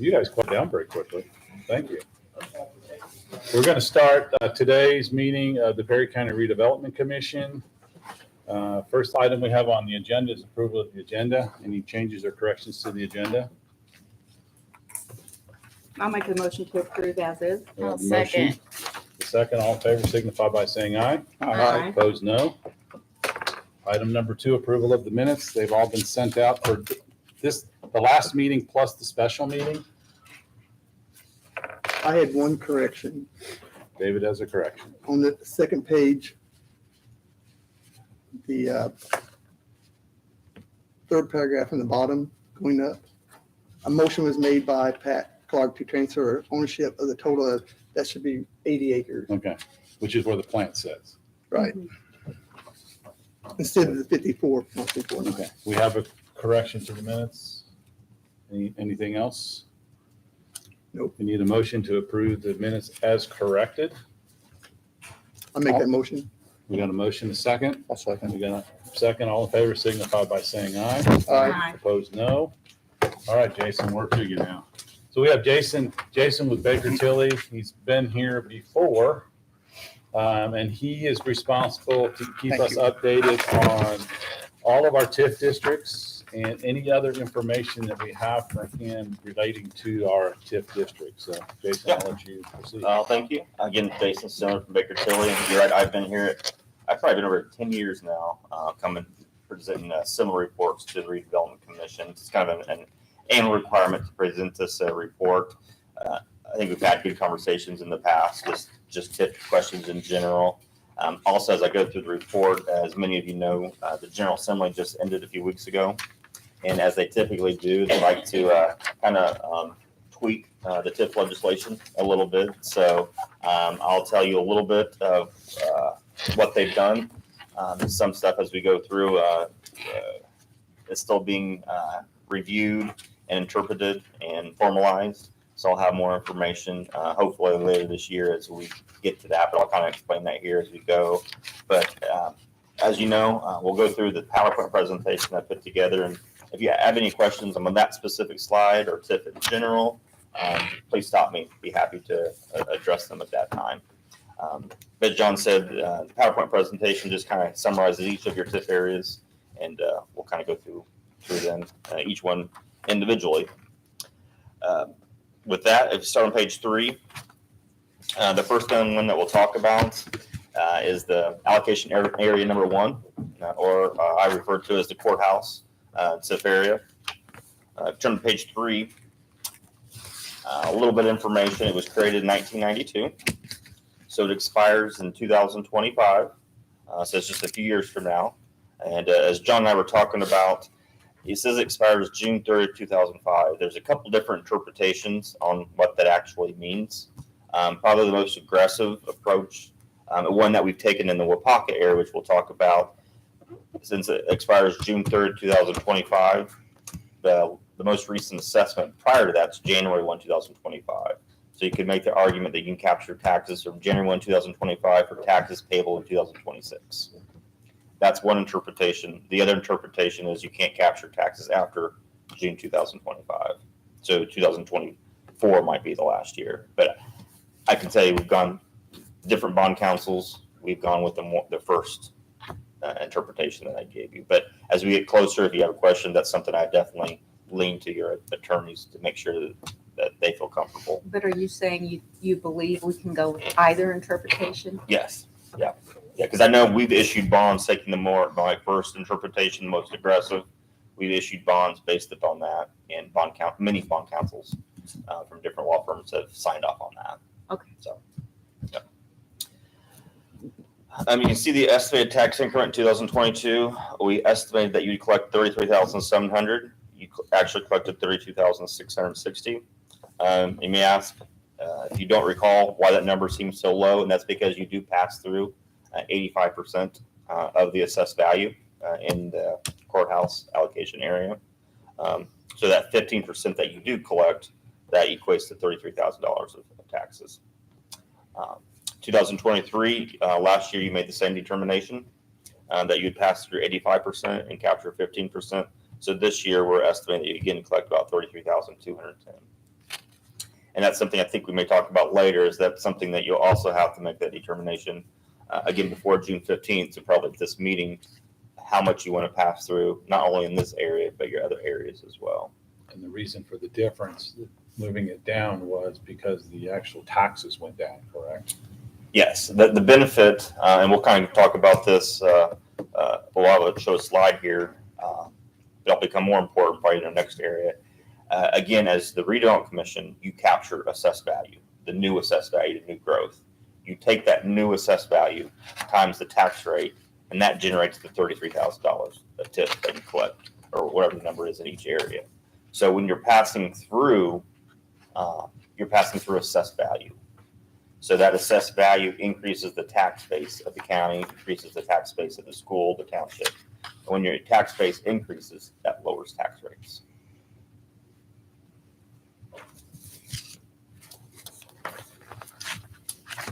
You guys quiet down very quickly. Thank you. We're going to start today's meeting of the Perry County Redevelopment Commission. First item we have on the agenda is approval of the agenda. Any changes or corrections to the agenda? I'll make a motion to approve as is. I'll second. The second, all in favor signify by saying aye. Aye. Opposed, no. Item number 2, approval of the minutes. They've all been sent out for the last meeting plus the special meeting. I had one correction David has a correction. on the second page. The third paragraph in the bottom, going up. A motion was made by Pat Clark to transfer ownership of the total of, that should be 80 acres, Okay, which is where the plant sits. right? Instead of the 54. Okay, we have a correction to the minutes. Anything else? Nope. We need a motion to approve the minutes as corrected. I'll make that motion. We got a motion, a second. I'll second. We got a second. All in favor signify by saying aye. Aye. Opposed, no. All right, Jason, we're to you now. So we have Jason with Baker Tilly. He's been here before. And he is responsible to keep Thank us you. updated on all of our TIF districts and any other information that we have from him relating to our TIF district. So Jason, I'll let you proceed. Thank you. Again, Jason Stiller from Baker Tilly. And you're right, I've been here, I've probably been over 10 years now, coming, presenting similar reports to the Redevelopment Commission. It's kind of an annual requirement to present this report. I think we've had good conversations in the past, just TIF questions in general. Also, as I go through the report, as many of you know, the General Assembly just ended a few weeks ago. And as they typically do, they like to kind of tweak the TIF legislation a little bit. So I'll tell you a little bit of what they've done. Some stuff as we go through is still being reviewed and interpreted and formalized. So I'll have more information hopefully later this year as we get to that, but I'll kind of explain that here as we go. But as you know, we'll go through the PowerPoint presentation I put together. And if you have any questions on that specific slide or TIF in general, please stop me. Be happy to address them at that time. But John said the PowerPoint presentation just kind of summarizes each of your TIF areas, and we'll kind of go through them, each one individually. With that, if you start on page 3, the first one that we'll talk about is the allocation area number 1, or I refer to as the courthouse TIF area. Turn to page 3. A little bit of information. It was created in 1992, so it expires in 2025. So it's just a few years from now. And as John and I were talking about, it says it expires June 30th, 2005. There's a couple different interpretations on what that actually means. Probably the most aggressive approach, one that we've taken in the Wapaka area, which we'll talk about, since it expires June 3rd, 2025, the most recent assessment prior to that is January 1, 2025. So you could make the argument that you can capture taxes from January 1, 2025 for taxes payable in 2026. That's one interpretation. The other interpretation is you can't capture taxes after June 2025. So 2024 might be the last year. But I can tell you we've gone different bond councils. We've gone with the first interpretation that I gave you. But as we get closer, if you have a question, that's something I definitely lean to your attorneys to make sure that they feel comfortable. But are you saying you believe we can go with either interpretation? Yes. Yeah. Yeah, because I know we've issued bonds taking the my first interpretation, most aggressive. We've issued bonds based upon that, and many bond councils from different law firms have signed off on that. Okay. So, yeah. You can see the estimated tax increment in 2022. We estimated that you'd collect $33,700. You actually collected $32,660. You may ask if you don't recall why that number seems so low, and that's because you do pass through 85% of the assessed value in the courthouse allocation area. So that 15% that you do collect, that equates to $33,000 of taxes. 2023, last year you made the same determination that you'd pass through 85% and capture 15%. So this year we're estimating that you again collect about $33,210. And that's something I think we may talk about later, is that something that you'll also have to make that determination, again, before June 15th, so probably at this meeting, how much you want to pass through, not only in this area, but your other areas as well. And the reason for the difference, moving it down, was because the actual taxes went down, correct? Yes, the benefit, and we'll kind of talk about this, I'll show a slide here. It'll become more important probably in the next area. Again, as the Redevelopment Commission, you capture assessed value, the new assessed value, the new growth. You take that new assessed value times the tax rate, and that generates the $33,000 a tip that you collect, or whatever the number is in each area. So when you're passing through assessed value. So that assessed value increases the tax base of the county, increases the tax base of the school, the township. And when your tax base increases, that lowers tax rates.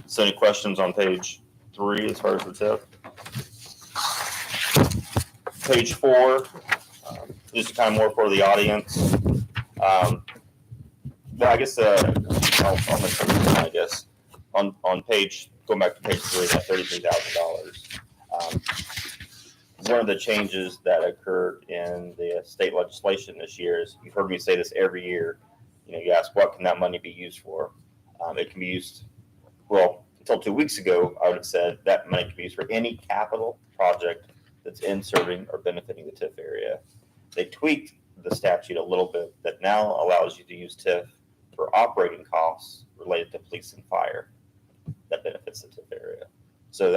So any questions on page 3 as far as the tip? Page 4, just kind of more for the audience. Well, I guess I'll make some, I guess. On page, going back to page 3, that $33,000. One of the changes that occurred in the state legislation this year is, you've heard me say this every year, you ask, what can that money be used for? It can be used, well, until 2 weeks ago, I would have said that money can be used for any capital project that's in serving or benefiting the TIF area. They tweaked the statute a little bit that now allows you to use TIF for operating costs related to police and fire that benefits the TIF area. So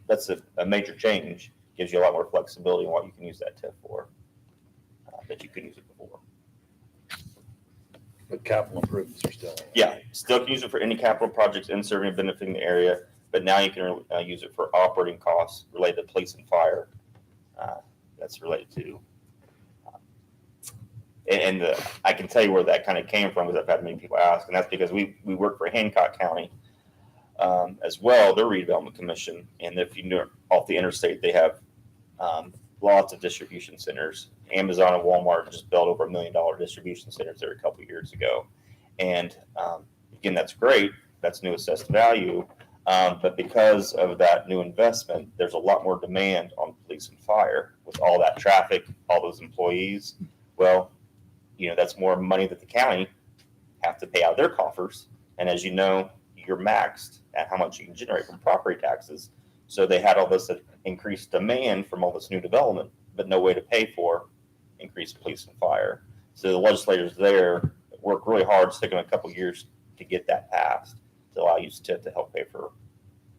that's a major change. Gives you a lot more flexibility in what you can use that TIF for that you couldn't use it before. But capital improvements are still. Yeah, still can use it for any capital projects in serving and benefiting the area, but now you can use it for operating costs related to police and fire. That's related to. I can tell you where that kind of came from, because I've had many people ask, and that's because we work for Hancock County as well, their redevelopment commission. And if you know, off the interstate, they have lots of distribution centers. Amazon and Walmart just built over $1 million distribution centers there a couple of years ago. And again, that's great. That's new assessed value. But because of that new investment, there's a lot more demand on police and fire with all that traffic, all those employees. Well, that's more money that the county have to pay out of their coffers. And as you know, you're maxed at how much you can generate from property taxes. So they had all this increased demand from all this new development, but no way to pay for increased police and fire. So the legislators there worked really hard. It's taken a couple of years to get that passed to allow you to help pay for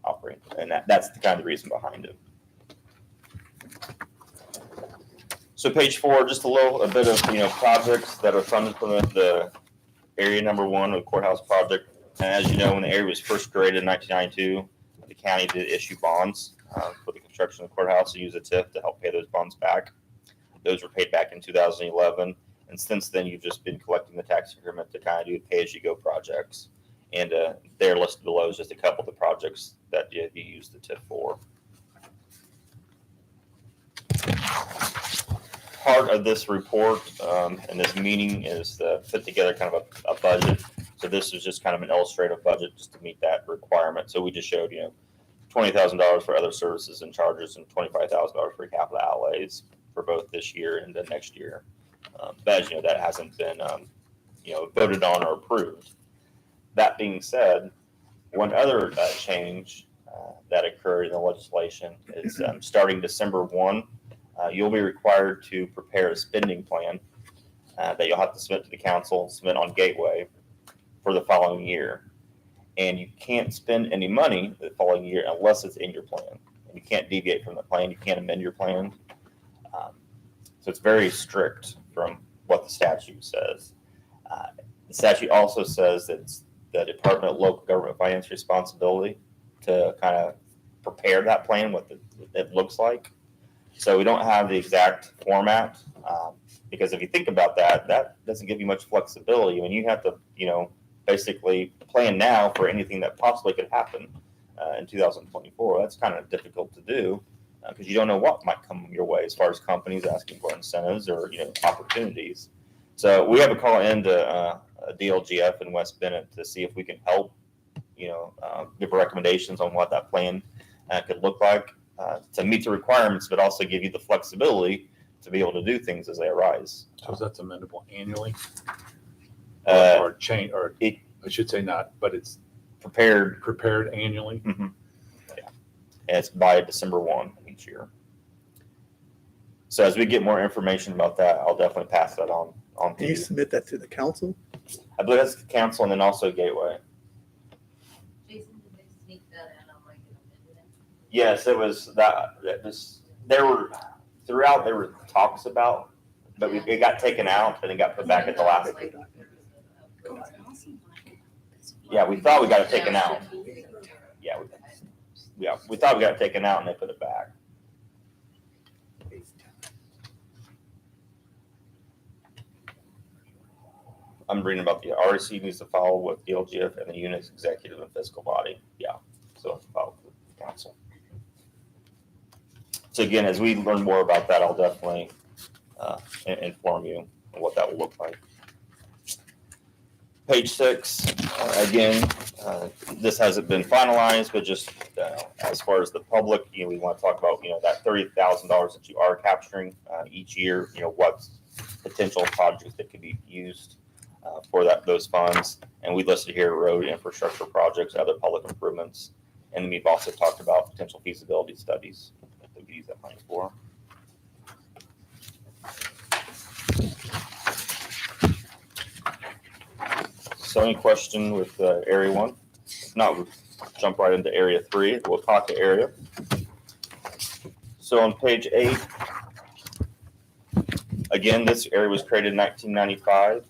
operating. And that's the kind of reason behind it. So page 4, just a bit of projects that are funded from the area number 1 of the courthouse project. And as you know, when the area was first created in 1992, the county did issue bonds for the construction of the courthouse to use a TIF to help pay those bonds back. Those were paid back in 2011. And since then, you've just been collecting the tax increment to kind of do pay-as-you-go projects. And they're listed below is just a couple of the projects that you use the TIF for. Part of this report and this meeting is to put together kind of a budget. So this is just kind of an illustrative budget just to meet that requirement. So we just showed, $20,000 for other services and charges and $25,000 for capital outlays for both this year and the next year. But as you know, that hasn't been, voted on or approved. That being said, one other change that occurred in the legislation is starting December 1, you'll be required to prepare a spending plan that you'll have to submit to the council, submit on Gateway for the following year. And you can't spend any money the following year unless it's in your plan. And you can't deviate from the plan. You can't amend your plan. So it's very strict from what the statute says. The statute also says that it's the Department of Local Government Finance responsibility to kind of prepare that plan, what it looks like. So we don't have the exact format because if you think about that, that doesn't give you much flexibility. I mean, you have to, basically plan now for anything that possibly could happen in 2024. That's kind of difficult to do because you don't know what might come your way as far as companies asking for incentives or opportunities. So we have a call in to DLGF in West Bennett to see if we can help, give recommendations on what that plan could look like to meet the requirements, but also give you the flexibility to be able to do things as they arise. So that's amendable annually? Uh, Or change, or it- I should say not, but it's prepared, annually? and it's by December 1 each year. So as we get more information about that, I'll definitely pass that on to Can you you. submit that to the council? I believe that's the council and then also Gateway. Jason, did they sneak that in on like an amendment? Yes, it was there were talks about, but it got taken out and it got put back at the last. Yeah, we thought we got it taken out. Yeah, we thought we got it taken out and they put it back. I'm reading about the REC needs to follow with DLGF and the unit's executive and fiscal body. Yeah, so it's follow with the council. So again, as we learn more about that, I'll definitely inform you on what that will look like. Page 6, again, this hasn't been finalized, but just as far as the public, we want to talk about, that $30,000 that you are capturing each year, what potential projects that could be used for those funds. And we listed here road infrastructure projects, other public improvements. And then we've also talked about potential feasibility studies that we could use that money for. So any question with area 1? If not, we'll jump right into area 3, the Wapaka area. So on page 8, again, this area was created in 1995.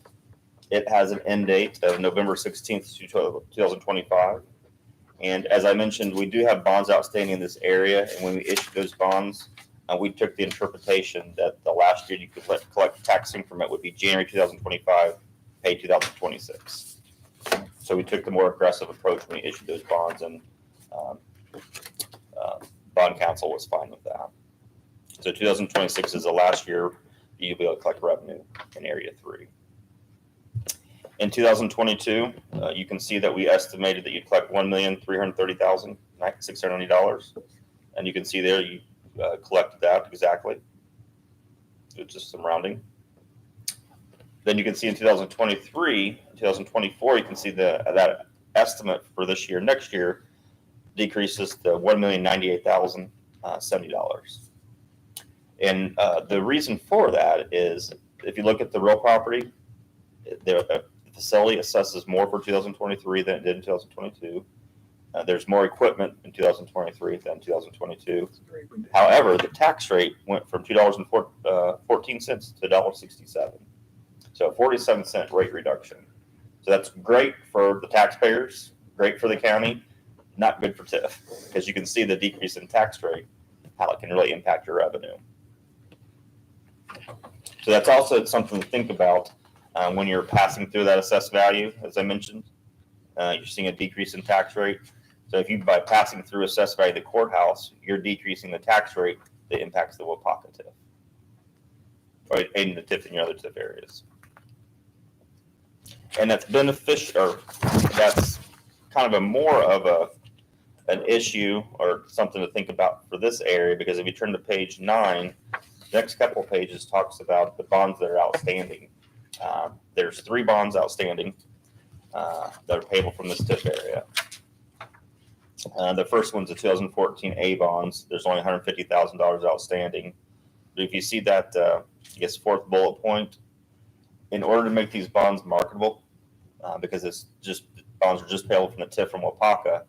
It has an end date of November 16th, 2025. And as I mentioned, we do have bonds outstanding in this area. And when we issued those bonds, we took the interpretation that the last year you could collect tax increment would be January 2025, pay 2026. So we took the more aggressive approach when we issued those bonds, and bond council was fine with that. So 2026 is the last year you'll be able to collect revenue in area 3. In 2022, you can see that we estimated that you'd collect $1,330,690. And you can see there you collected that exactly. It's just some rounding. Then you can see in 2023, 2024, you can see that estimate for this year, next year, decreases to $1,098,070. And the reason for that is if you look at the real property, the facility assesses more for 2023 than it did in 2022. There's more equipment in 2023 than 2022. However, the tax rate went from $2.14 to $1.67. So a 47-cent rate reduction. So that's great for the taxpayers, great for the county, not good for TIF, because you can see the decrease in tax rate, how it can really impact your revenue. So that's also something to think about when you're passing through that assessed value, as I mentioned. You're seeing a decrease in tax rate. So if by passing through assessed value of the courthouse, you're decreasing the tax rate that impacts the Wapaka TIF, or in the TIF in your other TIF areas. And that's beneficial, or that's kind of more of an issue or something to think about for this area, because if you turn to page 9, the next couple of pages talks about the bonds that are outstanding. There's 3 bonds outstanding that are payable from this TIF area. The first one's the 2014 A bonds. There's only $150,000 outstanding. But if you see that, I guess, 4th bullet point, in order to make these bonds marketable, because it's just bonds are just payable from the TIF from Wapaka,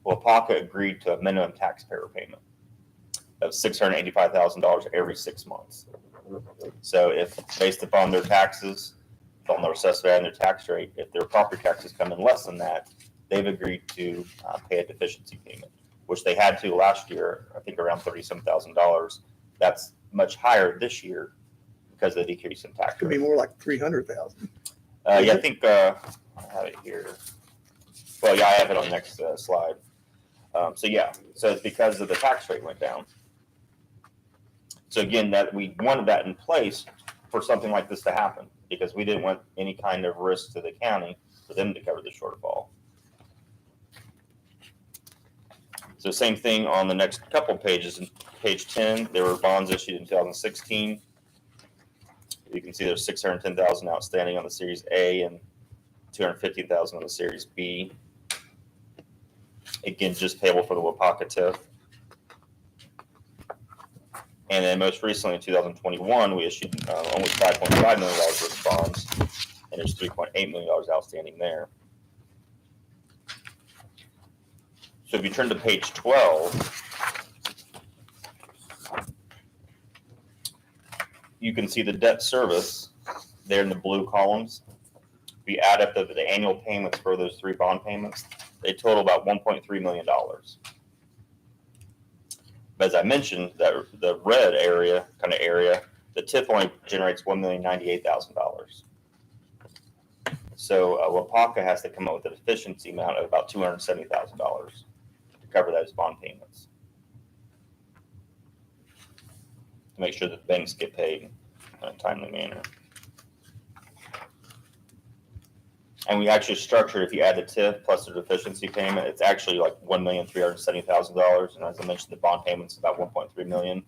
Wapaka agreed to a minimum taxpayer payment of $685,000 every 6 months. So if based upon their taxes, on their assessed value and their tax rate, if their property taxes come in less than that, they've agreed to pay a deficiency payment, which they had to last year, I think around $37,000. That's much higher this year because of the decrease in tax Could be rate. more like 300,000. Yeah, I think I have it here. Well, yeah, I have it on the next slide. So it's because of the tax rate went down. So again, that we wanted that in place for something like this to happen. because we didn't want any kind of risk to the county for them to cover the shortfall. So same thing on the next couple pages. In page 10, there were bonds issued in 2016. You can see there's 610,000 outstanding on the Series A and 250,000 on the Series B. Again, just payable for the Wapaka TIF. And then most recently in 2021, we issued almost $5.5 million worth of bonds, and there's $3.8 million outstanding there. So if you turn to page 12, you can see the debt service there in the blue columns. If we add up the annual payments for those 3 bond payments, they total about $1.3 million. But as I mentioned, that the red area, the TIF only generates $1,098,000. So Wapaka has to come up with a deficiency amount of about $270,000 to cover those bond payments, to make sure that the banks get paid in a timely manner. And we actually structured, if you add the TIF plus the deficiency payment, it's actually like $1,370,000. And as I mentioned, the bond payment's about $1.3 million.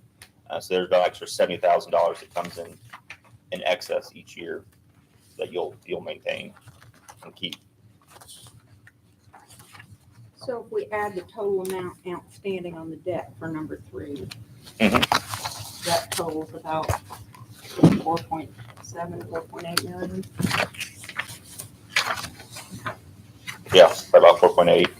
So there's about extra $70,000 that comes in excess each year that you'll maintain and keep. So if we add the total amount outstanding on the debt for number 3, that totals about 4.7, 4.8 million. Yeah, by about 4.8.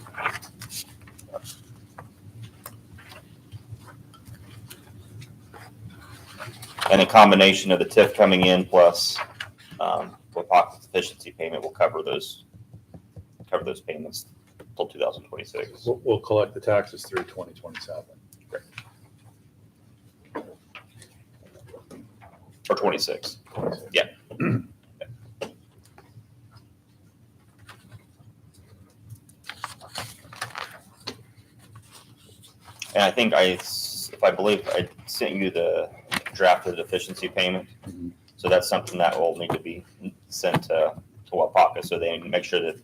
And a combination of the TIF coming in plus Wapaka's efficiency payment will cover those payments until 2026. We'll collect the taxes through 2027. Or 26. Yeah. And I think I believe I sent you the draft of the deficiency payment. Mhm. So that's something that will need to be sent to Wapaka, so they make sure that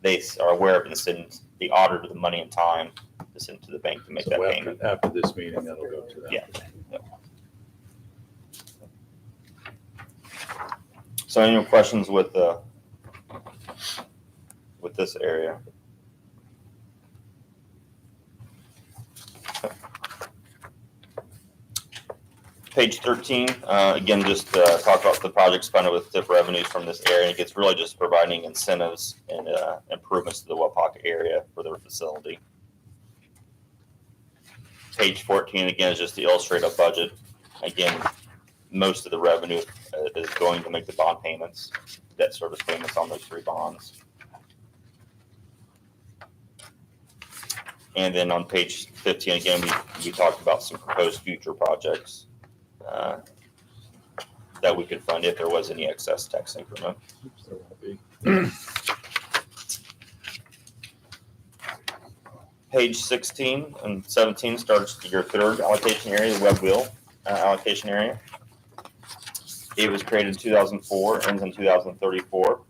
they are aware of it and send the auditor the money in time to send to the bank to make that So payment. after this meeting, that'll go to them. Yeah. So any questions with this area? Page 13, again, just talk about the projects funded with TIF revenues from this area. It's really just providing incentives and improvements to the Wapaka area for their facility. Page 14, again, is just to illustrate a budget. Again, most of the revenue is going to make the bond payments, debt service payments on those 3 bonds. And then on page 15, again, we talked about some proposed future projects that we could fund if there was any excess tax increment. Oops, there won't be. Page 16 and 17 starts your 3rd allocation area, the web wheel allocation area. It was created in 2004, ends in 2034.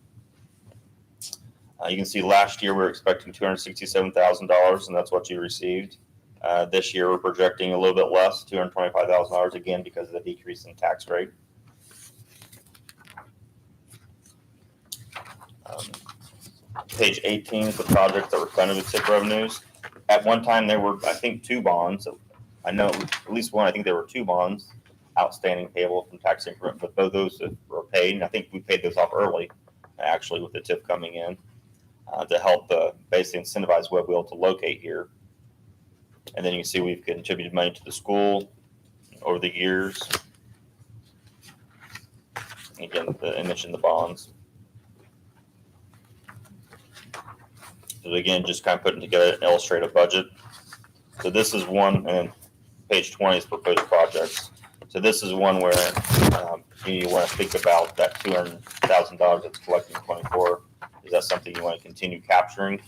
You can see last year we were expecting $267,000, and that's what you received. This year we're projecting a little bit less, $225,000, again because of the decrease in tax rate. Page 18 is the projects that were funded with TIF revenues. At one time there were, I think, 2 bonds. I know at least one. I think there were 2 bonds outstanding payable from tax increment, but both those were paid, and I think we paid those off early, actually, with the TIF coming in to help basically incentivize Web Wheel to locate here. And then you can see we've contributed money to the school over the years. Again, I mentioned the bonds. So again, just kind of putting together an illustrative budget. So this is one, and page 20 is proposed projects. So this is one where you want to think about that $200,000 that's collected in 24. Is that something you want to continue capturing?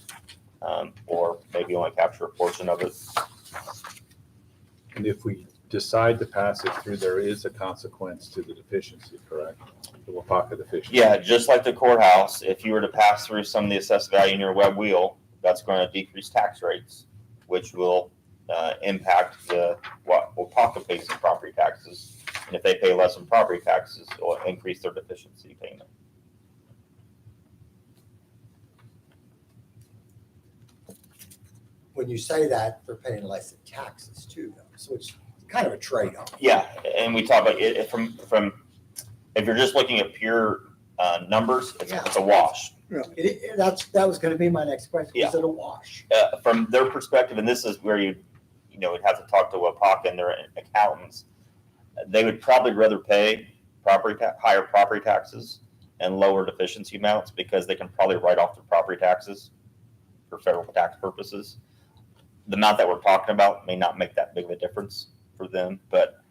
Or maybe you want to capture a portion of it? And if we decide to pass it through, there is a consequence to the deficiency, correct? The Wapaka deficiency. Yeah, just like the courthouse, if you were to pass through some of the assessed value in your web wheel, that's going to decrease tax rates, which will impact what Wapaka pays in property taxes. And if they pay less in property taxes, it will increase their deficiency payment. When you say that, they're paying less in taxes too, though. So it's kind of a trade-off. Yeah, and we talk about it from if you're just looking at pure numbers, it's a wash. That was going to be my next question. Yeah. Is it a wash? From their perspective, and this is where you would have to talk to Wapaka and their accountants, they would probably rather pay higher property taxes and lower deficiency amounts because they can probably write off their property taxes for federal tax purposes. The amount that we're talking about may not make that big of a difference for them, but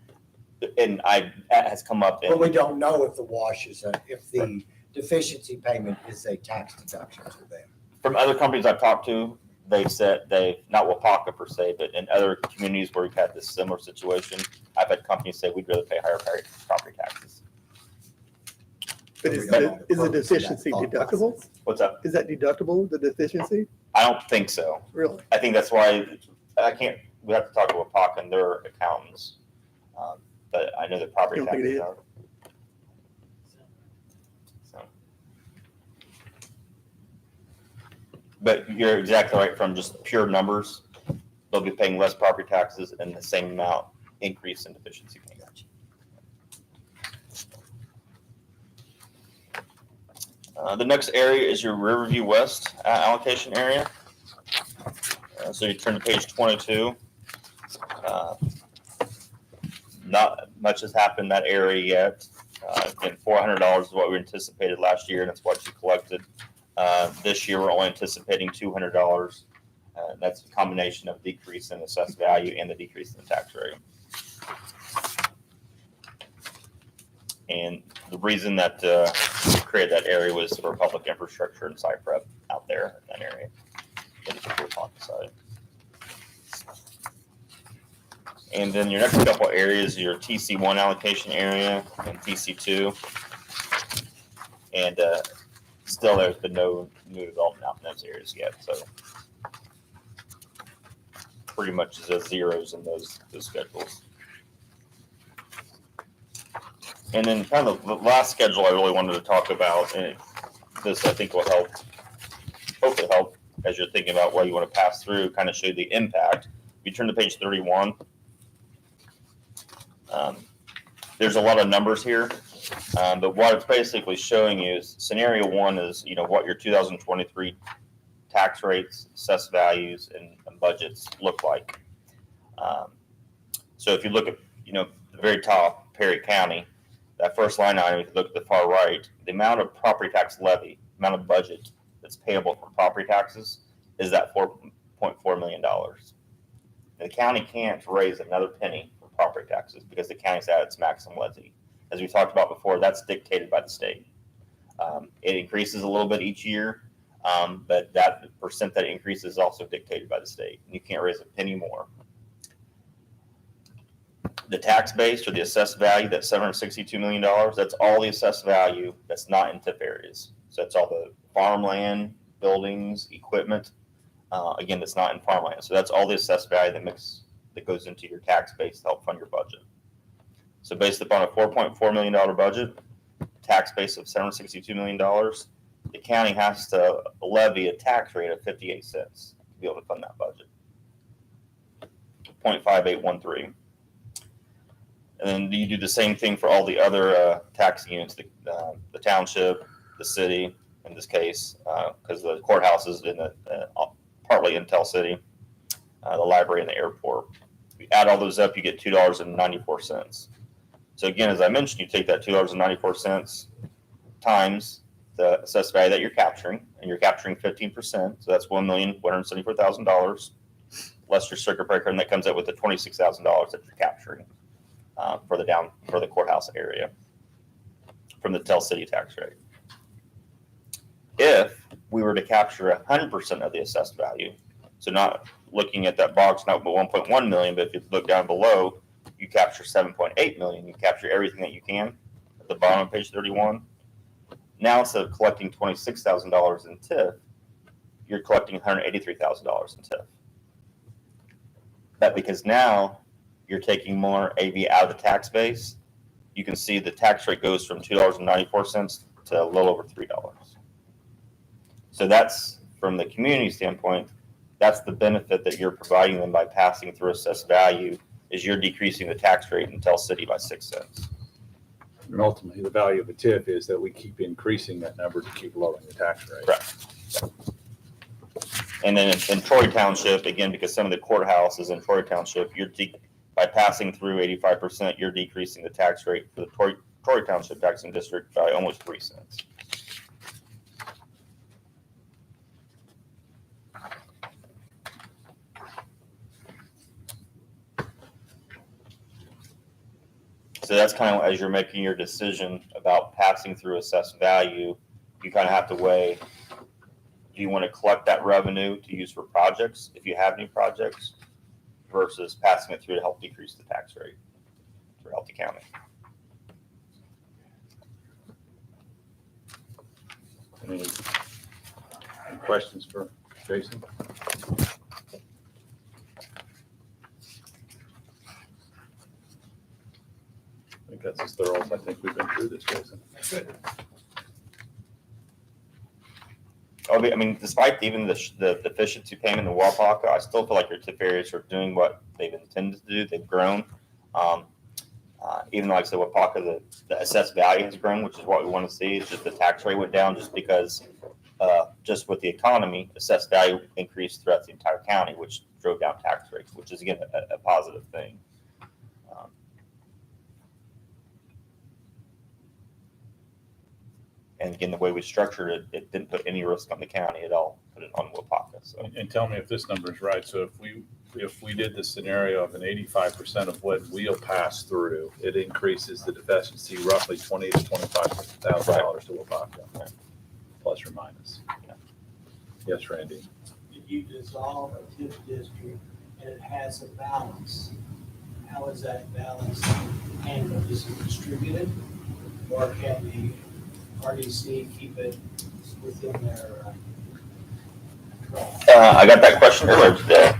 that has come up. But we don't know if the wash is if the deficiency payment is a tax deduction to them. From other companies I've talked to, they've said not Wapaka per se, but in other communities where we've had this similar situation, I've had companies say we'd rather pay higher property taxes. But is the deficiency deductible? What's up? Is that deductible, the deficiency? I don't think so. Really? I think that's why we have to talk to Wapaka and their accountants. But I know that property You don't think it taxes is? are. So. But you're exactly right. From just pure numbers, they'll be paying less property taxes and the same amount increase in deficiency payment. The next area is your Riverview West allocation area. So you turn to page 22. Not much has happened in that area yet. Again, $400 is what we anticipated last year, and that's what you collected. This year, we're only anticipating $200. That's a combination of decrease in assessed value and the decrease in the tax rate. And the reason that we created that area was for public infrastructure and site prep out there in that area. And then your next couple areas, your TC1 allocation area and TC2. And still there's been no new development out in those areas yet. So pretty much is zeros in those schedules. And then kind of the last schedule I really wanted to talk about, and this I think will hopefully help as you're thinking about what you want to pass through, kind of show you the impact. If you turn to page 31, there's a lot of numbers here, but what it's basically showing you is scenario one is, what your 2023 tax rates, assessed values, and budgets look like. So if you look at, the very top, Perry County, that first line item, if you look at the far right, the amount of property tax levy, amount of budget that's payable for property taxes is that $4.4 million. The county can't raise another penny for property taxes because the county's at its maximum levy. As we talked about before, that's dictated by the state. It increases a little bit each year, but that percent that increases is also dictated by the state. You can't raise a penny more. The tax base or the assessed value, that's $762 million. That's all the assessed value that's not in TIF areas. So that's all the farmland, buildings, equipment. Again, that's not in farmland. So that's all the assessed value that goes into your tax base to help fund your budget. So based upon a $4.4 million budget, tax base of $762 million, the county has to levy a tax rate of 58 cents to be able to fund that budget. 0.5813. And then you do the same thing for all the other tax units, the township, the city, in this case, because the courthouse is partly in Tell City, the library and the airport. If you add all those up, you get $2.94. So again, as I mentioned, you take that $2.94 times the assessed value that you're capturing, and you're capturing 15%. So that's $1,174,000 less your circuit breaker, and that comes up with the $26,000 that you're capturing for the courthouse area from the Tell City tax rate. If we were to capture 100% of the assessed value, so not looking at that box, not but 1.1 million, but if you look down below, you capture 7.8 million, you capture everything that you can at the bottom of page 31. Now, instead of collecting $26,000 in TIF, you're collecting $183,000 in TIF. That because now you're taking more AV out of the tax base, you can see the tax rate goes from $2.94 to a little over $3. So that's, from the community standpoint, that's the benefit that you're providing them by passing through assessed value, is you're decreasing the tax rate in Tell City by 6 cents. And ultimately, the value of a TIF is that we keep increasing that number to keep lowering the tax rate. Correct. And then in Troy Township, again, because some of the courthouses in Troy Township, by passing through 85%, you're decreasing the tax rate for the Troy Township taxing district by almost 3 cents. So that's kind of, as you're making your decision about passing through assessed value, you kind of have to weigh, do you want to collect that revenue to use for projects, if you have any projects, versus passing it through to help decrease the tax rate for help the county. Any questions for Jason? I think that's as thorough as I think we've been through this, Jason. I mean, despite even the deficiency payment in Wapaka, I still feel like your TIF areas are doing what they've intended to do. They've grown. Even though, like I said, Wapaka, the assessed value has grown, which is what we want to see. It's just the tax rate went down just because, just with the economy, assessed value increased throughout the entire county, which drove down tax rates, which is, again, a positive thing. And again, the way we structured it, it didn't put any risk on the county at all, put it on Wapaka. So And tell me if this number is right. So if we did the scenario of an 85% of what we'll pass through, it increases the deficiency roughly $20,000 to $25,000 to Wapaka, Right. plus or minus. Yeah. Yes, Randy. If you dissolve a TIF district and it has a balance, how is that balance handled? Is it distributed? Or can the RDC keep it within their control? I got that question earlier today.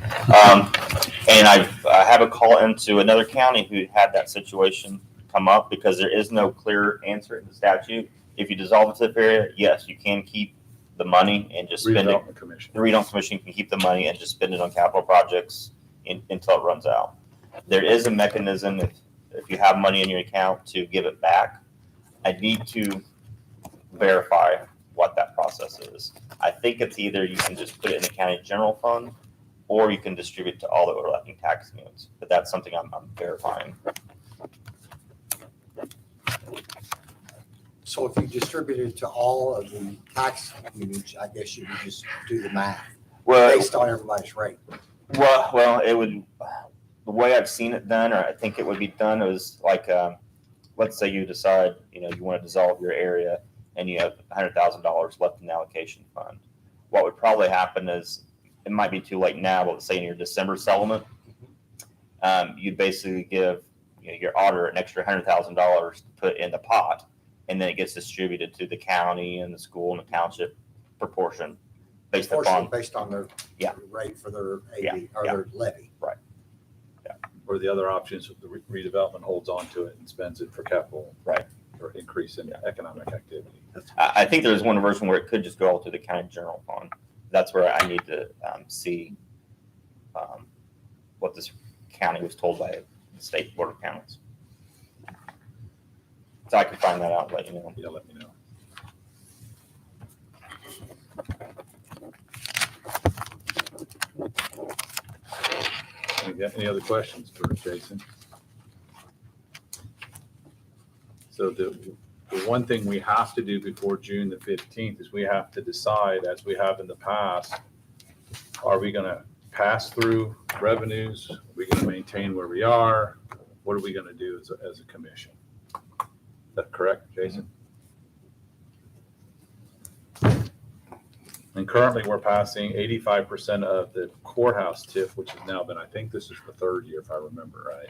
And I have a call into another county who had that situation come up because there is no clear answer in the statute. If you dissolve the TIF area, yes, you can keep the money and just spend it. Redevelopment Commission. The Redevelopment Commission can keep the money and just spend it on capital projects until it runs out. There is a mechanism if you have money in your account to give it back. I need to verify what that process is. I think it's either you can just put it in the county general fund or you can distribute to all the overlapping tax units, but that's something I'm verifying. So if you distribute it to all of the tax units, I guess you would just do the math based on everybody's rate. Well, it would, the way I've seen it done, or I think it would be done, is like, let's say you decide, you want to dissolve your area and you have $100,000 left in the allocation fund. What would probably happen is, it might be too late now, but let's say in your December settlement, you'd basically give your auditor an extra $100,000 to put in the pot, and then it gets distributed to the county and the school and the township proportion based upon their Yeah. rate for their Yeah, AV or yeah. their levy. Or the other option is the redevelopment holds on to it and spends it for capital. Right. Or increase in economic activity. I think there's one version where it could just go all to the county general fund. That's where I need to see what this county was told by the state board of accounts. So I can find that out and let you know. Yeah, let me know. Any other questions for Jason? So the one thing we have to do before June the 15th is we have to decide, as we have in the past, are we going to pass through revenues? Are we going to maintain where we are? What are we going to do as a commission? Is that correct, Jason? And currently, we're passing 85% of the courthouse TIF, which has now been, I think this is the third year, if I remember right.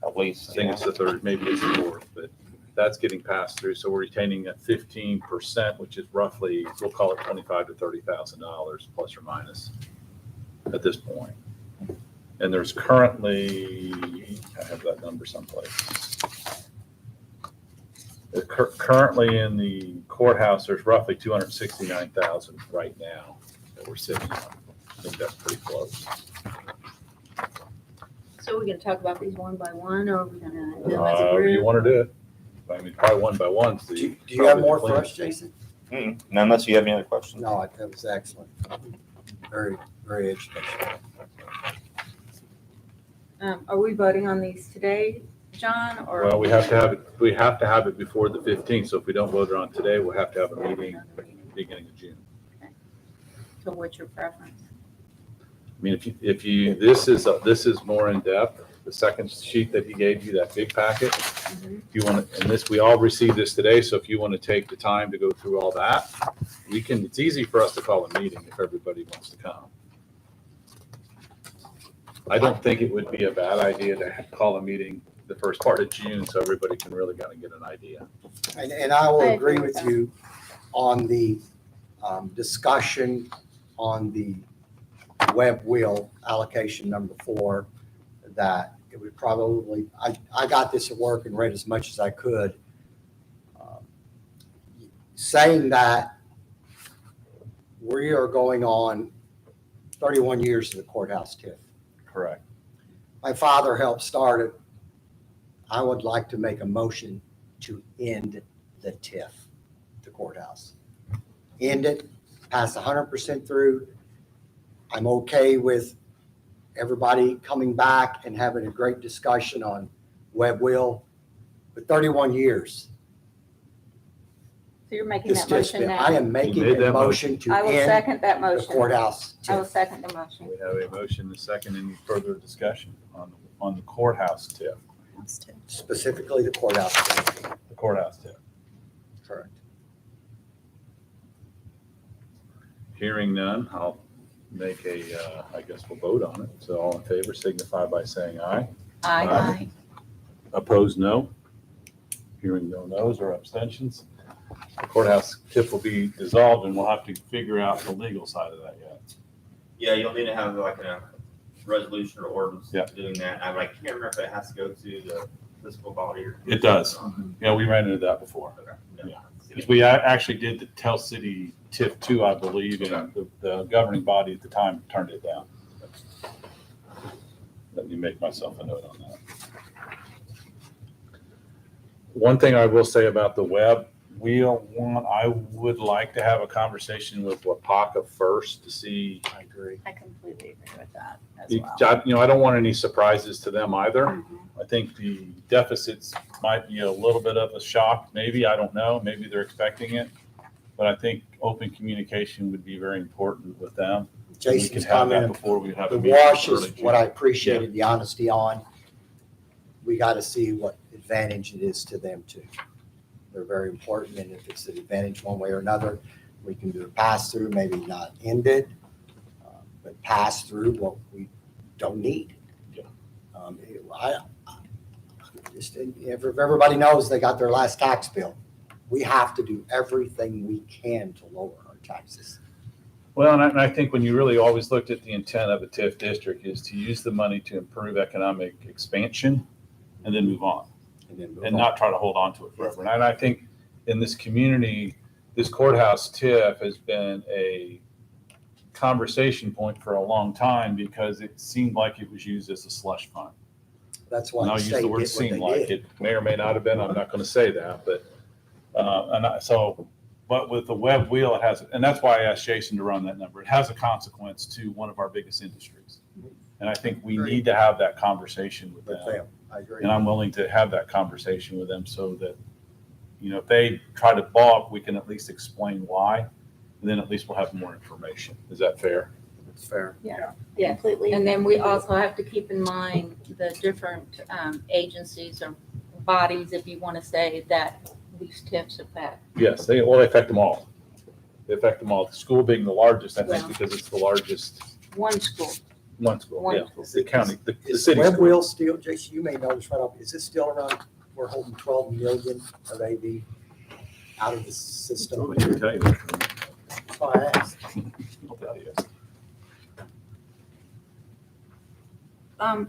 at least. I think it's the third, maybe it's the fourth, but that's getting passed through. So we're retaining at 15%, which is roughly, we'll call it $25,000 to $30,000 plus or minus at this point. And there's currently, I have that number someplace. Currently in the courthouse, there's roughly 269,000 right now that we're sitting on. I think that's pretty close. So we're gonna talk about these one by one, or are we gonna do them as a However you group? want to do it. I mean, probably one by one. Do you have more for us, Jason? Now, unless you have any other questions. No, that was excellent. Very, very educational. Are we voting on these today, John, or? Well, we have to have it before the 15th. So if we don't vote it on today, we'll have to have a meeting beginning of June. So what's your preference? I mean, if you, this is more in depth. The second sheet that he gave you, that big packet, if you want to, and this, we all received this today. So if you want to take the time to go through all that, we can, it's easy for us to call a meeting if everybody wants to come. I don't think it would be a bad idea to call a meeting the first part of June so everybody can really kind of get an idea. And I will I agree agree with with you on the discussion on the web wheel allocation number 4, that it would probably, I got this at work and read as much as I could. Saying that we are going on 31 years of the courthouse TIF. Correct. My father helped start it. I would like to make a motion to end the TIF, the courthouse. End it, pass 100% through. I'm okay with everybody coming back and having a great discussion on web wheel, but 31 years. So you're making This that motion TIF's been, now? I am making made a that motion to I will end second that the motion. courthouse I will TIF. second the motion. We have a motion, a second. Any further discussion on the courthouse tip? Specifically the courthouse TIF. The courthouse tip. Correct. Hearing none, I'll make I guess we'll vote on it. So all in favor signify by saying aye. Aye. Opposed, no. Hearing no no's or abstentions. The courthouse tip will be dissolved and we'll have to figure out the legal side of that yet. Yeah, you'll need to have like a resolution or ordinance Yeah. doing that. I can't remember if it has to go to the fiscal body or. It does. Yeah, we ran into that before. Yeah. Because we actually did the Tell City TIF 2, I believe, and the governing body at the time turned it down. Let me make myself a note on that. One thing I will say about the web wheel one, I would like to have a conversation with WAPACA first to see. I agree. I completely agree with that as I don't want any surprises to them either. I think the deficits might be a little bit of a shock, maybe, I don't know, maybe they're expecting it. But I think open communication would be very important with them. We could Jason's have that comment, before we have a the meeting. wash early is June. what I appreciated the honesty on. We got to see what advantage it is to them too. They're very important, and if it's an advantage one way or another, we can do a pass through, maybe not end it, but pass through what we don't need. Yeah. If everybody knows they got their last tax bill, we have to do everything we can to lower our taxes. Well, and I think when you really always looked at the intent of a TIF district is to use the money to improve economic expansion and then move on. And then move And on. not try to hold on to it forever. And I think in this community, this courthouse TIF has been a conversation point for a long time because it seemed like it was used as a slush fund. That's why And the I'll use state the word did what seemed they like. did. It may or may not have been, I'm not going to say that, but, but with the web wheel, it has, and that's why I asked Jason to run that number. It has a consequence to one of our biggest industries. And I think we Agreed. need to have that conversation with With them. them, I agree. And I'm willing to have that conversation with them so that, if they try to balk, we can at least explain why. And then at least we'll have more information. Is that fair? It's fair. Yeah. Completely. And then we also have to keep in mind the different agencies or bodies, if you want to say, that these TIFs affect. Yes, they affect them all. They affect them all. The school being the largest, I think, Well. because it's the largest. One school. One school, One. yeah, the county, the Is city Web school. Wheel still, Jason, you may know this right off, is it still around, we're holding 12 million of AV out of the system? I can tell you that. That's why I asked. I'll tell you.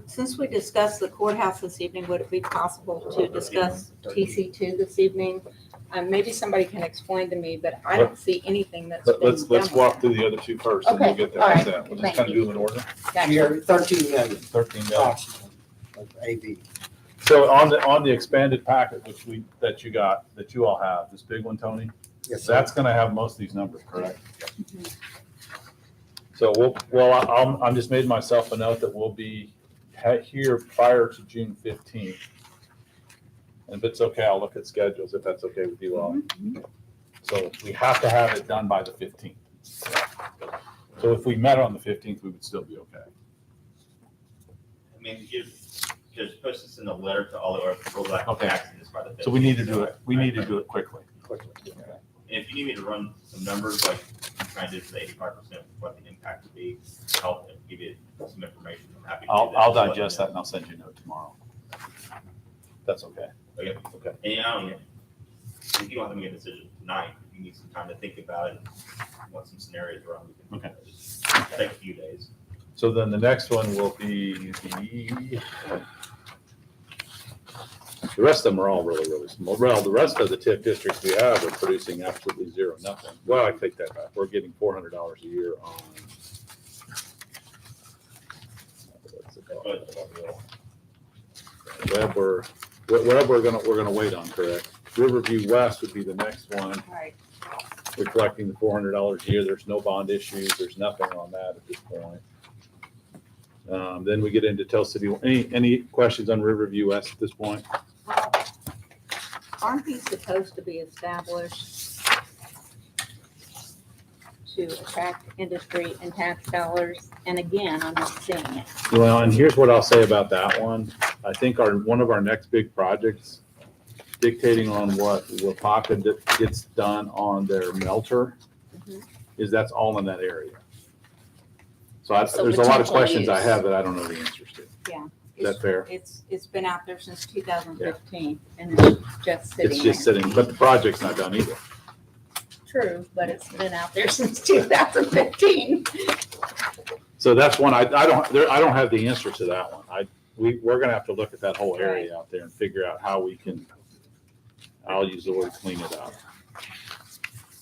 Since we discussed the courthouse this evening, would it be possible to discuss TC2 this evening? Maybe somebody can explain to me, but I don't see anything that's been Let's done. walk through the other two first, and we'll Okay, get all right. that. We'll just Thank kind of you. do them in order. Gotcha. You're 13 million 13 million. approximately of AV. So on the expanded packet, that you got, that you all have, this big one, Tony, Yes, sir. that's gonna have most of these numbers, correct? Mhm. So I'm just made myself a note that we'll be here prior to June 15th. And if it's okay, I'll look at schedules, if that's okay with you all. So we have to have it done by the 15th. So if we met on the 15th, we would still be okay. I mean, just post this in the letter to all of our people that Okay. access this by the. So we need to do it, quickly. Quickly. And if you need me to run some numbers, like I'm trying to do the 85% what the impact would be, to help and give you some information, I'm happy to do that. I'll digest that and I'll send you a note tomorrow. That's okay. Okay. Okay. And you know, if you don't have to make a decision tonight, if you need some time to think about it, want some scenarios around, we can. Take a few days. So then the next one will be the rest of them are all really, really small. Well, the rest of the TIF districts we have are producing absolutely zero, nothing. Well, I take that back. We're getting $400 a year on. What's it called? Web, we're gonna wait on, correct? Riverview West would be the next one. Right. We're collecting the $400 a year. There's no bond issues. There's nothing on that at this point. Then we get into Tell City. Any questions on Riverview West at this point? Well, aren't these supposed to be established to attract industry and tax dollars? And again, I'm not seeing it. Well, and here's what I'll say about that one. I think one of our next big projects, dictating on what Wapaka gets done on their melter, Mhm. is that's all in that area. So So there's a lot of potential questions I use. have that I don't know the answers to. Is that fair? It's been out there since 2015 and it's just sitting It's just there. sitting, but the project's not done either. True, but it's been out there since 2015. So that's one, I don't have the answer to that one. We're gonna have to look at that whole area out there and figure out how we can, I'll use the word clean it up.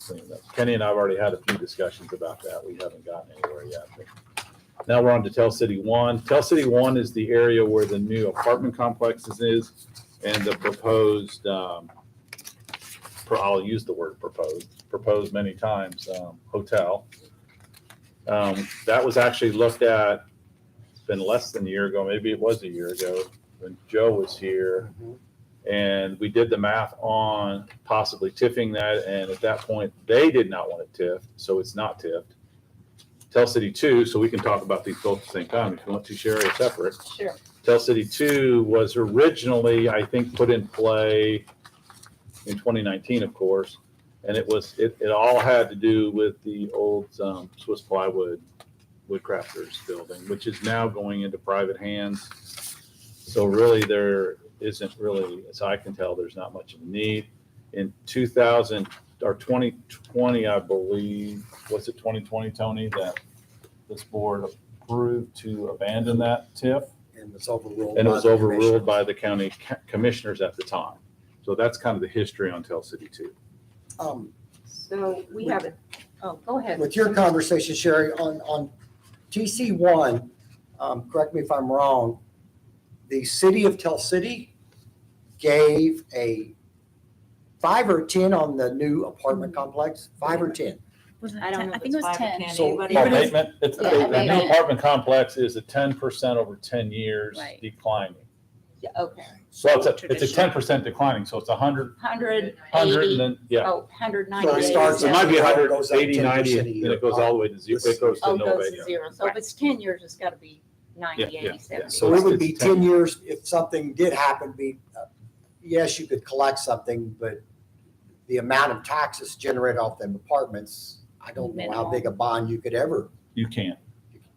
Clean it up. Kenny and I have already had a few discussions about that. We haven't gotten anywhere yet. But now we're on to Tell City One. Tell City One is the area where the new apartment complexes is and the proposed, I'll use the word proposed many times, hotel. That was actually looked at, it's been less than a year ago, maybe it was a year ago, when Joe was here. And we did the math on possibly tiffing that, and at that point, they did not want it tiffed, so it's not tiffed. Tell City Two, so we can talk about these both at the same time, if you want to share or separate. Sure. Tell City Two was originally, I think, put in play in 2019, of course, and it all had to do with the old Swiss plywood woodcrafters building, which is now going into private hands. So really, there isn't really, as I can tell, there's not much of a need. In 2020, I believe, was it 2020, Tony, that this board approved to abandon that TIF? And it's overruled. And it by was the overruled commissioners. by the county commissioners at the time. So that's kind of the history on Tell City Two. So we have it. Oh, go ahead. With your conversation, Sherry, on TC1, correct me if I'm wrong, the city of Tell City gave a 5 or 10 on the new apartment complex, 5 or 10. Was it I don't 10? know I if think it it's was 5 or 10. 10. So Anybody- even if- Abatement, it's, Yeah, the new abatement. apartment complex is a 10% over 10 years Right. declining. Yeah, okay. So it's a 10% declining, so it's 100, 100 and then, yeah. Oh, 190 So it days. starts So it might be Yeah. 100, Goes up 80, 90, 10% and a then year. it goes all the way to zero. It goes to Oh, no goes to abate. zero. So if it's 10 years, it's got to be 90, Yeah, yeah, 80, yeah. 70. So it would be It's 10. 10 years if something did happen, yes, you could collect something, but the amount of taxes generated off them apartments, I don't know how Minimal. big a bond you could ever. You can't.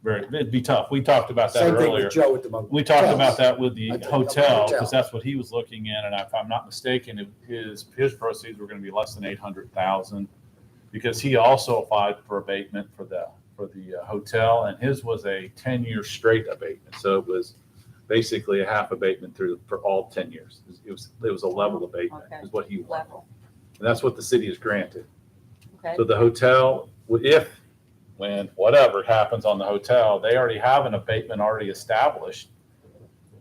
it'd be tough. We talked about that Same thing earlier. with Joe at the moment. We talked about that with the I think hotel, hotel. because that's what he was looking in, and if I'm not mistaken, his proceeds were gonna be less than 800,000. Because he also applied for abatement for the hotel, and his was a 10-year straight abatement. So it was basically a half abatement for all 10 years. It was a level abatement, Okay. is what he wanted. Level, And that's what the city has granted. okay? So the hotel, when whatever happens on the hotel, they already have an abatement already established.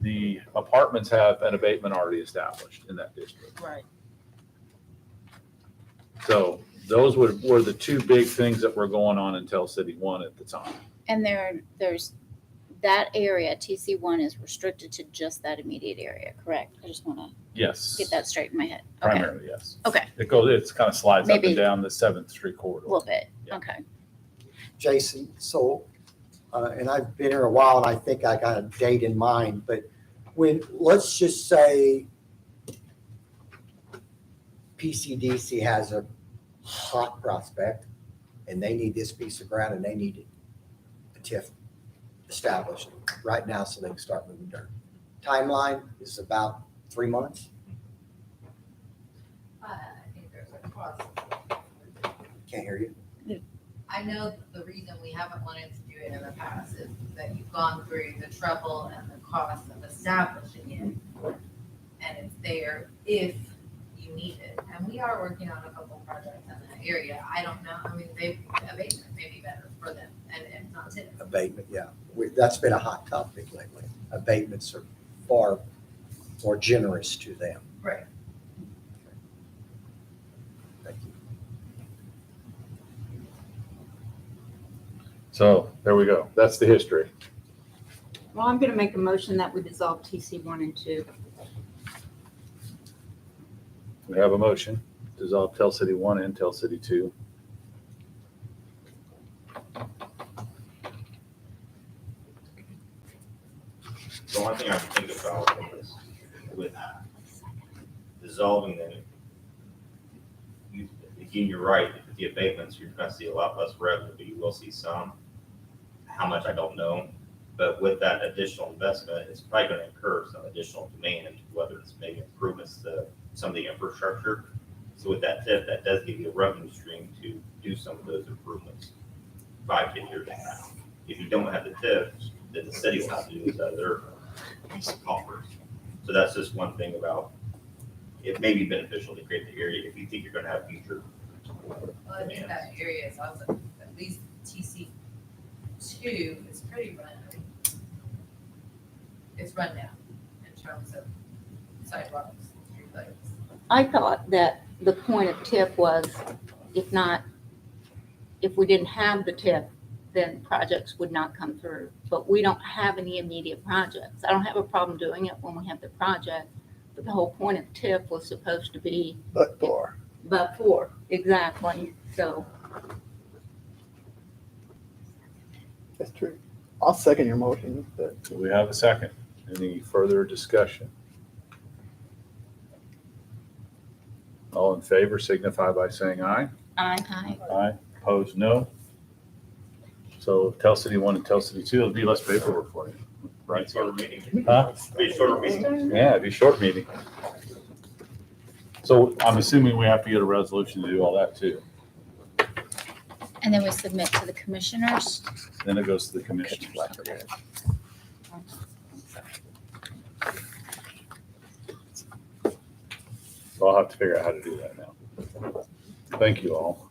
The apartments have an abatement already established in that district. Right. So those were the two big things that were going on in Tell City One at the time. And there's, that area, TC1 is restricted to just that immediate area, correct? I just want to Yes. get that straight in my head. Okay, Primarily, yes. okay, It kind of slides up Maybe- and down the 7th Street a corridor. little bit, Yeah. okay. Jason, so, and I've been here a while and I think I got a date in mind, but let's just say PCDC has a hot prospect and they need this piece of ground and they need a TIF established right now so they can start moving dirt. Timeline is about 3 months. I think there's a cost. Can't hear you. I know the reason we haven't wanted to do it in the past is that you've gone through the trouble and the cost of establishing it. And it's there if you need it. And we are working on a couple projects in that area. I don't know, I mean, abatement may be better for them and not to. Abatement, yeah. That's been a hot topic lately. Abatements are far more generous to them. Right. Thank you. So there we go. That's the history. Well, I'm gonna make a motion that we dissolve TC 1 and 2. We have a motion to dissolve Tell City One and Tell City Two. The only thing I can think about is with dissolving them, again, you're right, with the abatements, you're gonna see a lot less revenue, but you will see some. How much, I don't know, but with that additional investment, it's probably gonna incur some additional demand, whether it's maybe improvements to some of the infrastructure. So with that tip, that does give you a revenue stream to do some of those improvements 5-10 years from now. If you don't have the tip, then the city will have to do these other coffers. So that's just one thing about, it may be beneficial to create the area if you think you're gonna have future. Well, I think that area is also, at least TC 2 is pretty it's run down in terms of sidewalks, streetlights. I thought that the point of TIF was, if we didn't have the TIF, then projects would not come through. But we don't have any immediate projects. I don't have a problem doing it when we have the project, but the whole point of TIF was supposed to be But for, exactly. So, that's true. I'll second your motion, but So we have a second. Any further discussion? All in favor signify by saying aye. Aye. Aye. Opposed, no. So Tell City One and Tell City Two, it'll be less paperwork for you. Right? Shorter meeting. Huh? Be a shorter meeting. Yeah, it'd be a short meeting. So I'm assuming we have to get a resolution to do all that too. And then we submit to the commissioners. Then it goes to the commission. So I'll have to figure out how to do that now. Thank you all.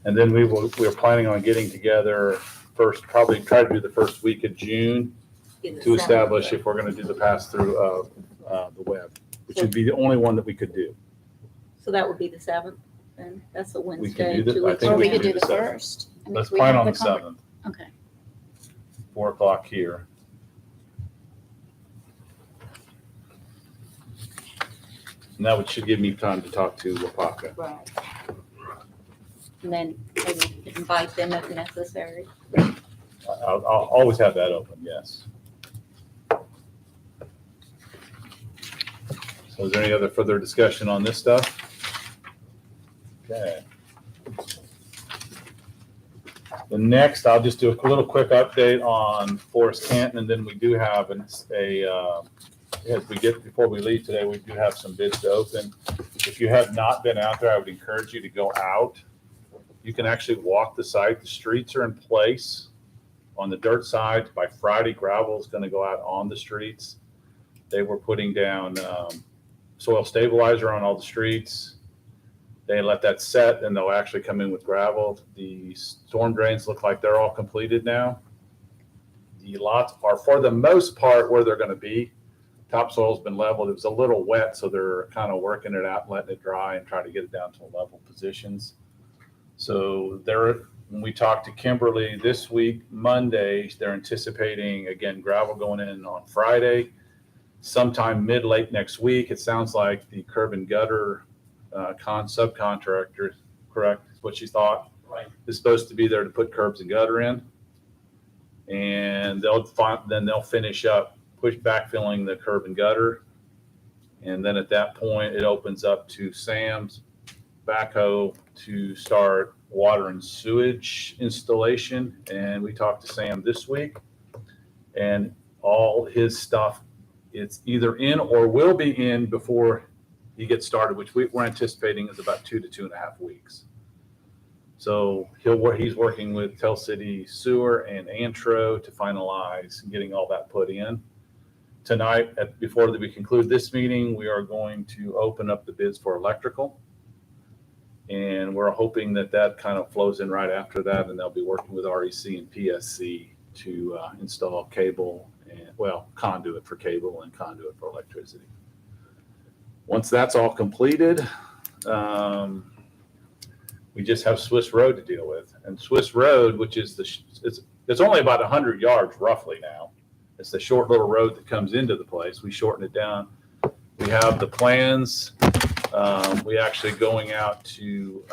And then we're planning on getting together first, probably try to do the first week of June to establish if we're going to do the pass-through of the web, which would be the only one that we could do. So that would be the 7th, then? That's a We Wednesday. could do 2 that. I weeks think Or we can could do do the the 7th. first. I mean, Let's we plan have on the conver- 7th, Okay. 4 o'clock here. And that should give me time to talk to Wapaka. Right. And then maybe invite them if necessary. I'll always have that open, yes. So is there any other further discussion on this stuff? Okay. The next, I'll just do a little quick update on Forest Canton, and then we do have as we get, before we leave today, we do have some bids to open. If you have not been out there, I would encourage you to go out. You can actually walk the site. The streets are in place on the dirt side. By Friday, gravel is going to go out on the streets. They were putting down soil stabilizer on all the streets. They let that set, and they'll actually come in with gravel. The storm drains look like they're all completed now. The lots are, for the most part, where they're going to be. Topsoil's been leveled. It was a little wet, so they're kind of working it out, letting it dry, and trying to get it down to level positions. So when we talked to Kimberly this week, Monday, they're anticipating, again, gravel going in on Friday. Sometime late next week, it sounds like the curb and gutter subcontractor, correct, is what she thought, Right. is supposed to be there to put curbs and gutter in. And then they'll finish up, backfilling the curb and gutter. And then at that point, it opens up to Sam's backhoe to start water and sewage installation. And we talked to Sam this week, and all his stuff, it's either in or will be in before he gets started, which we're anticipating is about 2 to 2.5 weeks. So he's working with Tell City Sewer and Antro to finalize getting all that put in. Tonight, before we conclude this meeting, we are going to open up the bids for electrical. And we're hoping that kind of flows in right after that, and they'll be working with REC and PSC to install cable and, conduit for cable and conduit for electricity. Once that's all completed, we just have Swiss Road to deal with. And Swiss Road, which is it's only about 100 yards roughly now. It's the short little road that comes into the place. We shorten it down. We have the plans. We actually going out to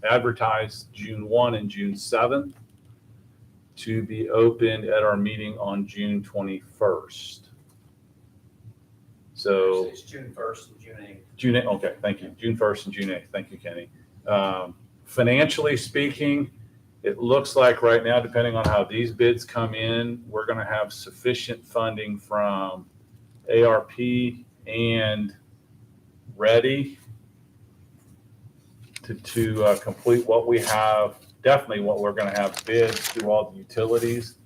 advertise June 1 and June 7th to be opened at our meeting on June 21st. So It's June 1st and June 8th. June 8th, okay, thank you. June 1st and June 8th. Thank you, Kenny. Financially speaking, it looks like right now, depending on how these bids come in, we're going to have sufficient funding from ARP and Ready to complete what we have, definitely what we're going to have bids through all the utilities.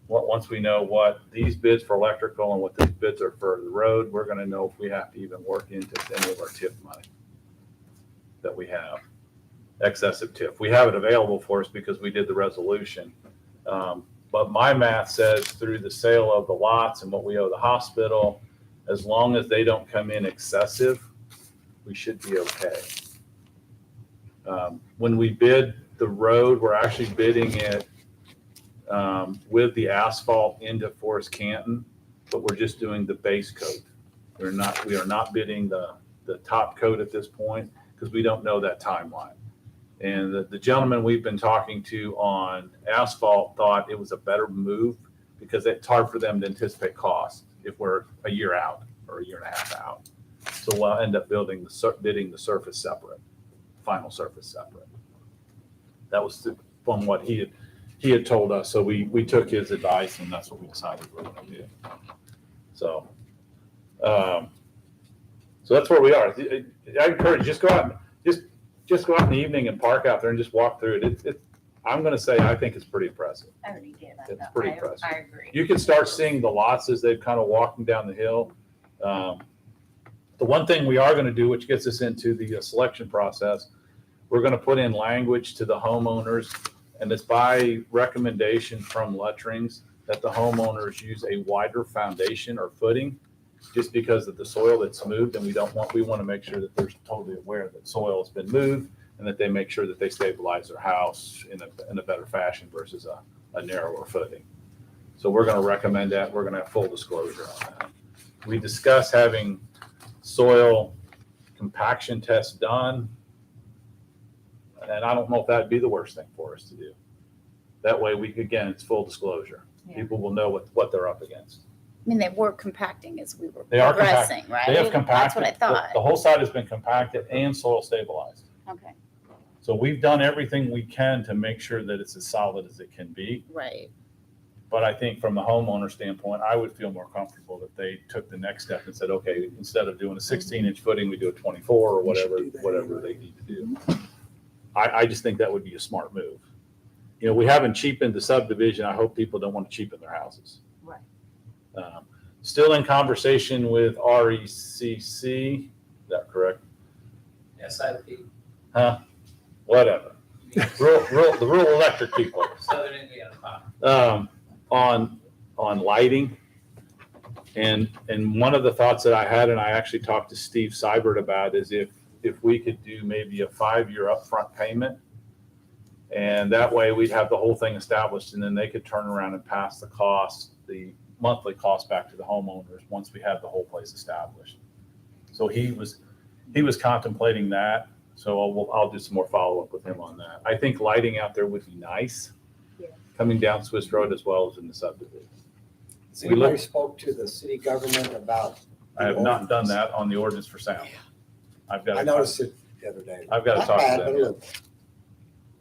Once we know what these bids for electrical and what these bids are for the road, we're going to know if we have to even work into any of our TIF money that we have, excessive TIF. We have it available for us because we did the resolution. But my math says through the sale of the lots and what we owe the hospital, as long as they don't come in excessive, we should be okay. When we bid the road, we're actually bidding it with the asphalt into Forest Canton, but we're just doing the base coat. We are not bidding the top coat at this point because we don't know that timeline. And the gentleman we've been talking to on asphalt thought it was a better move because it's hard for them to anticipate costs if we're a year out or a year and a half out. So we'll end up bidding the surface separate, final surface separate. That was from what he had told us. So we took his advice, and that's what we decided we're going to do. So that's where we are. I encourage you, just go out, just go out in the evening and park out there and just walk through it. I'm going to say I think it's pretty impressive. I already did. It's pretty impressive. I agree. You can start seeing the lots as they've kind of walking down the hill. The one thing we are going to do, which gets us into the selection process, we're going to put in language to the homeowners, and it's by recommendation from Luttrings that the homeowners use a wider foundation or footing just because of the soil that's moved, and we want to make sure that they're totally aware that soil has been moved and that they make sure that they stabilize their house in a better fashion versus a narrower footing. So we're going to recommend that. We're going to have full disclosure on that. We discussed having soil compaction tests done, and I don't know if that'd be the worst thing for us to do. That way it's full disclosure. Yeah. People will know what they're up against. I mean, they were compacting as we were They are progressing, right? They have compacted. That's what I thought. The whole site has been compacted and soil stabilized. Okay. So we've done everything we can to make sure that it's as solid as it can be. Right. But I think from the homeowner standpoint, I would feel more comfortable if they took the next step and said, okay, instead of doing a 16-inch footing, we do a 24 or We should whatever, do that whatever anyway. they need to do. I just think that would be a smart move. You know, we haven't cheapened the subdivision. I hope people don't want to cheapen their houses. Right. Still in conversation with RECC, is that correct? SIP, Huh? Whatever. The rural electric people. Southern Indiana Power. On lighting. And one of the thoughts that I had, and I actually talked to Steve Seibert about, is if we could do maybe a 5-year upfront payment. And that way we'd have the whole thing established, and then they could turn around and pass the cost, the monthly cost back to the homeowners once we have the whole place established. So he was contemplating that. So I'll do some more follow-up with him on that. I think lighting out there would be nice. Yeah. Coming down Swiss Road as well as in the subdivision. Has We look- anybody spoke to the city government about? I have not done that on the ordinance for sound. I noticed it the other day. I've got to Not talk bad, to but a them. little.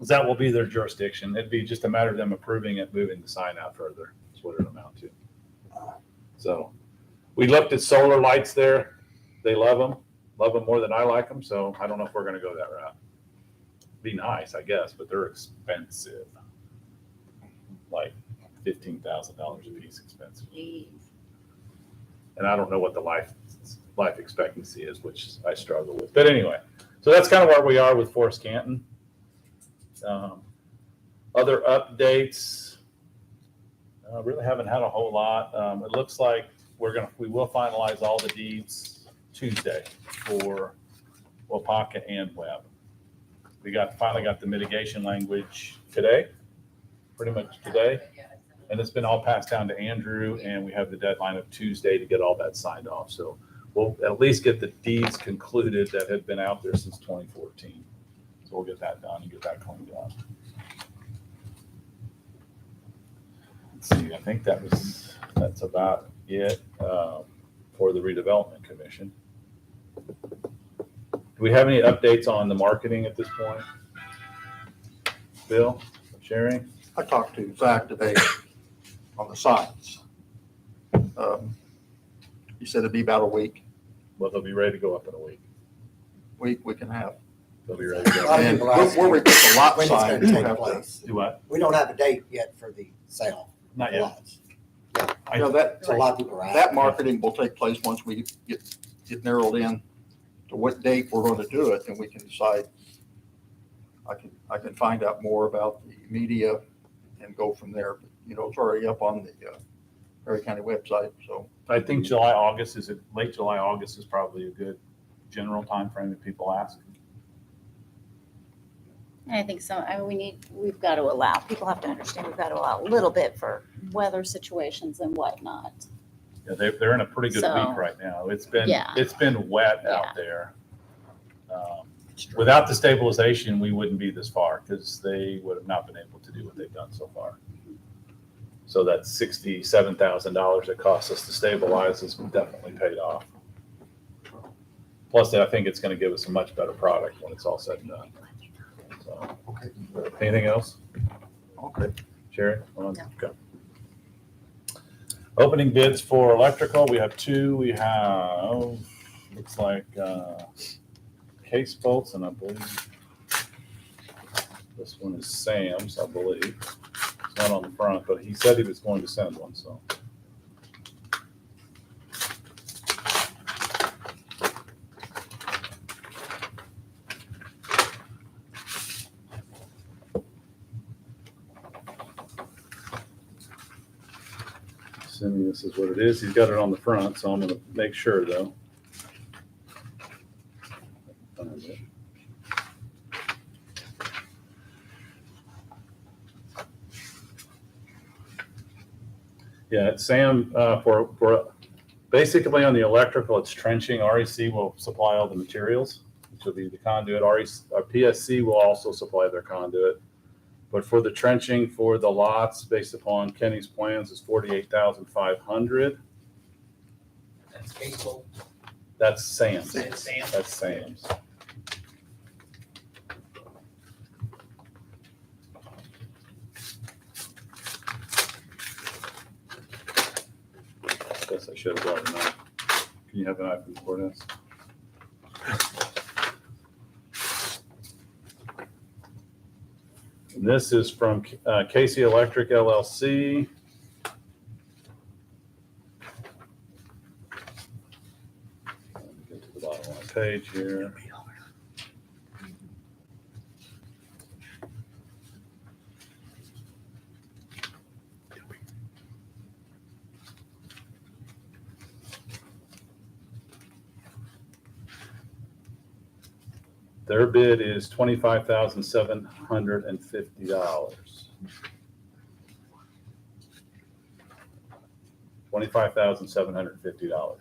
That will be their jurisdiction. It'd be just a matter of them approving it, moving the sign out further. That's what it'll amount to. So we looked at solar lights there. They love them more than I like them. So I don't know if we're going to go that route. Be nice, I guess, but they're expensive. Like $15,000 a piece expensive. Jeez. And I don't know what the life expectancy is, which I struggle with. But anyway, so that's kind of where we are with Forest Canton. Other updates, really haven't had a whole lot. It looks like we will finalize all the deeds Tuesday for Wapaka and Webb. We finally got the mitigation language today, pretty much today. And it's been all passed down to Andrew, and we have the deadline of Tuesday to get all that signed off. So we'll at least get the deeds concluded that had been out there since 2014. So we'll get that done and get that cleaned up. Let's see, I think that's about it for the Redevelopment Commission. Do we have any updates on the marketing at this point? Bill, Sherry? I talked to Zach today on the signs. He said it'd be about a week, Well, they'll be ready to go up in a week. week and a half. They'll be ready to A go. lot of And people ask where we put the lot when it's sign, gonna we'll take have to- place. Do what? We don't have a date yet for the sale. Not of the yet. lots. You know, that, So a lot of people are asking. that marketing will take place once we get narrowed in to what date we're going to do it, and we can decide. I can find out more about the media and go from there. But, you know, it's already up on the Perry County website, so. I think late July, August is probably a good general timeframe that people ask. And I think so. I mean, we've got to allow, people have to understand, we've got to allow a little bit for weather situations and whatnot. Yeah, they're in a pretty good So, week right now. It's yeah. been wet out there. Without the stabilization, we wouldn't be this far because they would have not been able to do what they've done so far. So that $67,000 it costs us to stabilize has definitely paid off. Plus, I think it's going to give us a much better product when it's all said and done. So, Okay. anything else? Okay. Sherry? No. Okay. Opening bids for electrical, we have two. We have, looks like Case Bolts, and I believe this one is Sam's, I believe. It's not on the front, but he said he was going to send one, so. Assuming this is what it is. He's got it on the front, so I'm gonna make sure though. Find it. Yeah, it's Sam, for basically on the electrical, it's trenching. REC will supply all the materials, which will be the conduit. PSC will also supply their conduit. But for the trenching for the lots, based upon Kenny's plans, is $48,500. That's Casel, That's Sam's. and Sam. That's Sam's. Can you have an eye for the courthouse? And this is from Casey Electric LLC. Let me get to the bottom of my page here. Their bid is $25,750. $25,750.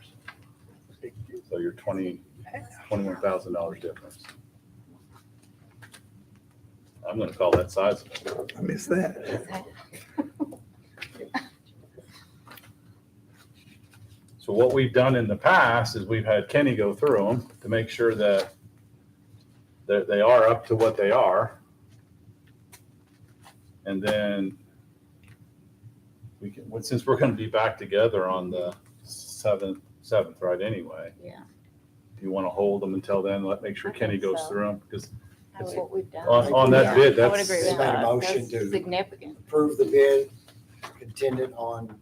So you're $21,000 difference. I'm gonna call that sizable. I missed that. So what we've done in the past is we've had Kenny go through them to make sure that they are up to what they are. And then we can, well, since we're gonna be back together on the seventh, right, anyway, Yeah, do you wanna hold them until then, make sure I Kenny think goes so. through them? Because that's what we've done. on that Yeah, bid, I would that's, agree with Just make a that. motion That's to significant. approve the bid contingent on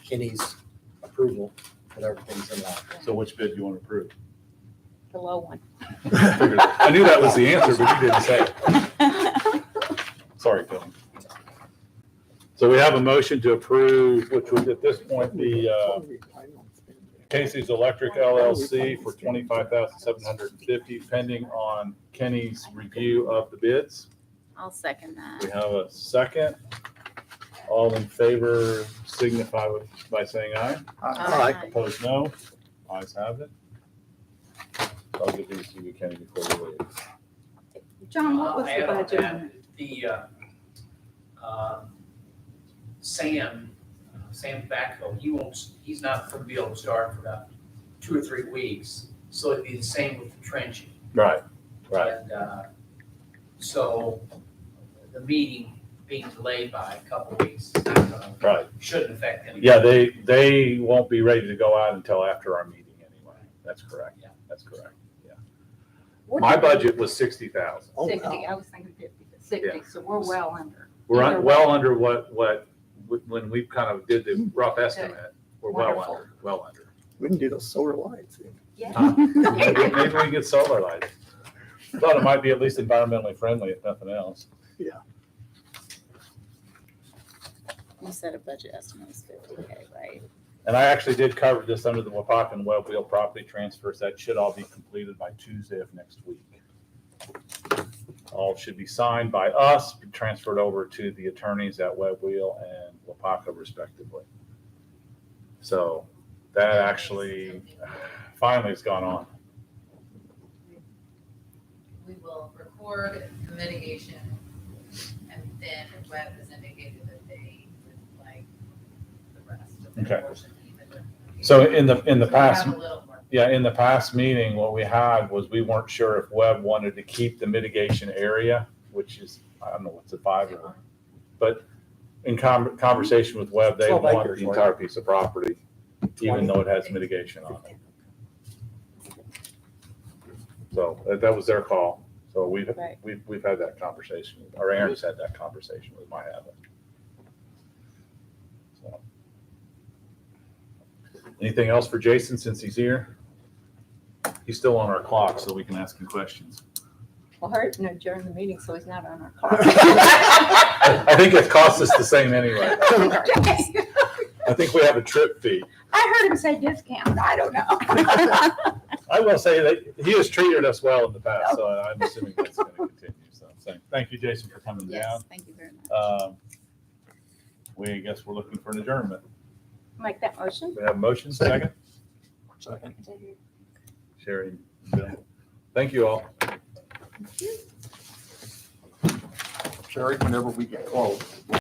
Kenny's approval that everything's in line. so which bid do you wanna approve? The low one. I knew that was the answer, but you didn't say it. Sorry, Tony. So we have a motion to approve, which would at this point be Casey's Electric LLC for $25,750, pending on Kenny's review of the bids. I'll second We that. have a second. All in favor signify by saying aye. Aye. Opposed, no. Ayes have it. I'll give these to you, Kenny, before we leave. John, what was I'll the add on budget that, on it? Sam backhoe, he's not going to be able to start for about 2 or 3 weeks. So it'd be the same with the trenching. Right. And so the meeting being delayed by a couple of weeks is not gonna, Right. shouldn't affect anything. Yeah, they won't be ready to go out until after our meeting anyway. That's correct. Yeah. That's correct. Yeah. What My did- budget was 60,000. Oh, 60, wow. I was thinking 50, but 60, so we're well under. We're Either well way. under what, when we kind of did the rough estimate, we're Wonderful. well under. We can do those solar lights. Yeah. Huh? Maybe we can get solar lights. Thought it might be at least environmentally friendly, if nothing else. You said a budget estimate was 50K, right? And I actually did cover this under the Wapaka and Web Wheel property transfers. That should all be completed by Tuesday of next week. All should be signed by us, be transferred over to the attorneys at Web Wheel and Wapaka respectively. So that actually finally has gone on. We will record the mitigation, and then Webb has indicated that they would like the rest of the Okay. portion even with. So in the So we past, have a little more. yeah, in the past meeting, what we had was we weren't sure if Webb wanted to keep the mitigation area, which is, I don't know, what's it, 5 or, but in conversation with Webb, they 12 want acres, the right? entire piece of property, even 20. though it has mitigation on it. So that was their call. So we've had that conversation, or Aaron's had that conversation with my habit. So. Anything else for Jason since he's here? He's still on our clock, so we can ask him questions. Well, hurry to adjourn the meeting so he's not on our clock. I think it costs us the same anyway. I think we have a trip fee. I heard him say discount, I don't know. I will say that he has treated us well in the past, so I'm assuming that's going to continue. So thank you, Jason, for coming down. Yes, thank you very much. We guess we're looking for an adjournment. Make that motion. We have a motion, second? Second. Sherry, Bill. Thank you all. Sherry, whenever we get close,